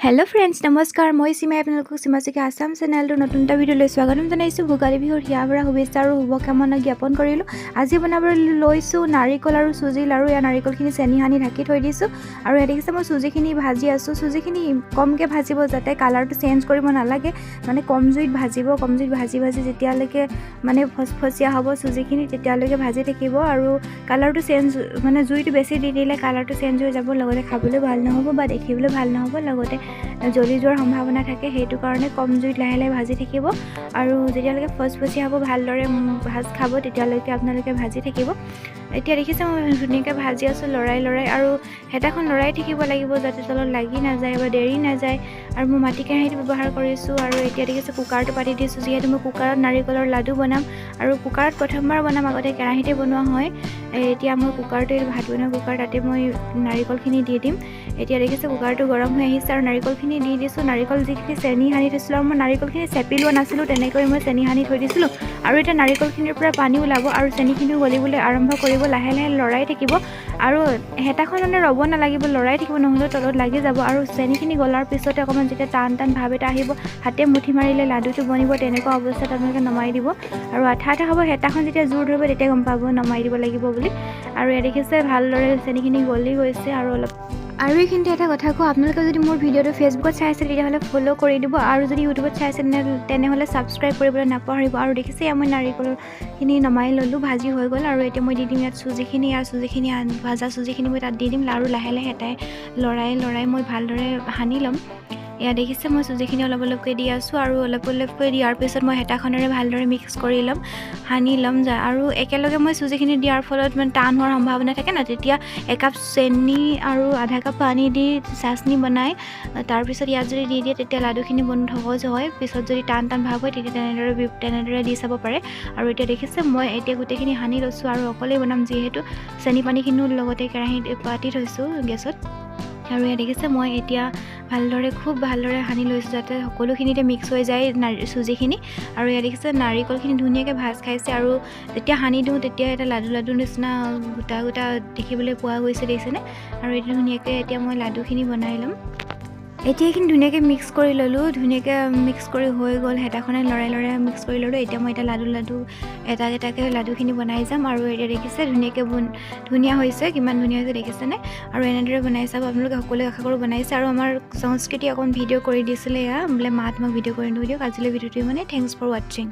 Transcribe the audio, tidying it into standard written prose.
hello friends नमस्कार मैं सीमा आपलोक सीमाचिका Assam channel नतुन এটা ভিডিও লৈ স্বাগতম জনাইছো ভোগালী বিহুৰ হিয়াবৰা শুভেচ্ছা আৰু শুভকামনা জ্ঞাপন কৰিলো আজি বনাবলৈ লৈছো নাৰিকল আৰু সুজি লাৰু या নাৰিকলখিনি চেনি হানি ঢাকি থৈ দিছো আৰু এ দেখিছে মই সুজিখিনি ভাজি আছো সুজিখিনি কমকে ভাজিব যাতে কালাৰটো চেঞ্জ কৰিব নালাগে মানে কম জুইত ভাজি যেতিয়ালৈকে মানে ফসফসিয়া হ'ব সুজিখিনি তেতিয়ালৈকে ভাজি থাকিব আৰু কালাৰটো চেঞ্জ মানে জুইটো বেছি দি দিলে কালাৰটো চেঞ্জ হৈ যাব লগতে খাবলৈ ভাল নহব বা দেখিবলৈ ভাল নহব লগতে জ্বলি যোৱাৰ সম্ভাৱনা থাকে হেতু কাৰণে কম জুইত লাহে লাহে ভাজি থাকিব আৰু যেতিয়ালৈকে ফসফসিয়া হ'ব ভালদৰে ভাজ খাব তেতিয়ালৈকে আপোনালোকে ভাজি থাকিব এতিয়া দেখিছে মই ধুনীয়াকৈ ভাজি আছো লৰাই আৰু হেতাখন লৰাই থাকিব লাগিব যাতে তলত লাগি না যায় বা দেৰি না যায় আৰু মই মাটি কেৰাহীটো ব্যৱহাৰ কৰিছো আৰু এতিয়া দেখিছে কুকাৰটো পাতি দিছো যিহেতু মই কুকাৰত নাৰিকলৰ লাডু বনাম আৰু কুকাৰত প্ৰথমবাৰ বনাম আগতে কেৰাহীতে বনোৱা হয় এতিয়া মই কুকাৰতে ভাত বনোৱা কুকাৰ তাতে মই নাৰিকলখিনি দি দিম এতিয়া দেখিছে কুকাৰটো গৰম হৈ আহিছে আৰু নাৰিকলখিনি দি দিছো নাৰিকল যিখিনি চেনি হানি থৈছিলো আৰু মই নাৰিকলখিনি চেপি লোৱা নাছিলো তেনেকৈ মই চেনি হানি থৈ দিছিলো আৰু এটা নাৰিকলখিনিৰ পৰা পানী ওলাব আৰু চেনিখিনি গলিবলৈ আৰম্ভ কৰিব লাহে লাহে লৰাই থাকিব আৰু হেতাখন মানে ৰব নালাগিব লৰাই থাকিব নহলে তলত লাগি যাব আৰু চেনিখিনি গলাৰ পিছতে অকমান যেতিয়া টান ভাব এটা আহিব হাতে মুঠি মাৰিলে লাডুটো বনিব তেনেকুৱা অৱস্থাত আপোনালোকে নমাই দিব আৰু আঠা হ'ব হেতাখন যেতিয়া জোৰ ধৰিব তেতিয়া গম পাব নমাই দিব লাগিব বুলি আৰু এ দেখিছে ভালদৰে চেনিখিনি গলি গৈছে আৰু অলপ আৰু এইখিনিতে এটা কথা কওঁ আপোনালোকে যদি মোৰ ভিডিঅ'টো ফেচবুকত চাইছে তেতিয়াহ'লে ফ'ল' কৰি দিব আৰু যদি ইউটিউবত চাইছে তেনেহ'লে ছাবস্ক্ৰাইব কৰিবলৈ নাপাহৰিব আৰু দেখিছে মই নাৰিকলখিনি নমাই ল'লোঁ ভাজি হৈ গ'ল আৰু এতিয়া মই দি দিম ইয়াত চুজিখিনি ভাজা চুজিখিনি মই তাত দি দিম আৰু লাহে লাহে এটাই লৰাই মই ভালদৰে সানি ল'ম এয়া দেখিছে মই চুজিখিনি অলপ অলপকৈ দি আছোঁ আৰু অলপ অলপকৈ দিয়াৰ পিছত মই হেতাখনেৰে ভালদৰে মিক্স কৰি ল'ম সানি ল'ম আৰু একেলগে মই চুজিখিনি দিয়াৰ ফলত মানে টান হোৱাৰ সম্ভাৱনা থাকে ন তেতিয়া একাপ চেনি আৰু আধা কাপ পানী দি চাচনি বনাই তাৰপিছত ইয়াত যদি দি দিয়ে তেতিয়া লাডুখিনি বনোৱা সহজ হয় পিছত যদি টান ভাৱ হয় তেতিয়া তেনেদৰে দি চাব পাৰে আৰু এতিয়া দেখিছে মই এতিয়া গোটেইখিনি সানি লৈছোঁ আৰু অকলেই বনাম যিহেতু চেনি পানীখিনিও লগতে কেৰাহীত পাতি থৈছোঁ গেছত আৰু এয়া দেখিছে মই এতিয়া খুব ভালদৰে সানি লৈছোঁ যাতে সকলোখিনিতে মিক্স হৈ যায় চুজিখিনি আৰু এয়া দেখিছে নাৰিকলখিনি ধুনীয়াকৈ ভাজ খাইছে আৰু যেতিয়া সানি দিওঁ তেতিয়া এটা লাডু নিচিনা গোটা দেখিবলৈ পোৱা গৈছে দেখিছেনে আৰু এইটো ধুনীয়াকৈ এতিয়া মই লাডুখিনি বনাই ল'ম এতিয়া এইখিনি ধুনীয়াকৈ মিক্স কৰি ল'লোঁ ধুনীয়াকৈ মিক্স কৰি হৈ গ'ল হেতাখনে লৰাই মিক্স কৰি ল'লোঁ এতিয়া মই এটা লাডু এটাকৈ লাডুখিনি বনাই যাম আৰু এতিয়া দেখিছে ধুনীয়াকৈ ধুনীয়া হৈছে কিমান ধুনীয়া হৈছে দেখিছেনে আৰু এনেদৰে বনাই চাব আপোনালোকে সকলোৱে আশা কৰোঁ বনাইছে আৰু আমাৰ সংস্কৃতি অকণ ভিডিঅ' কৰি দিছিলে এয়া বোলে মাত মোক ভিডিঅ' কৰি দিয়ক আজিলৈ ভিডিঅ'টো মানে থেংকছ ফৰ ৱাচিং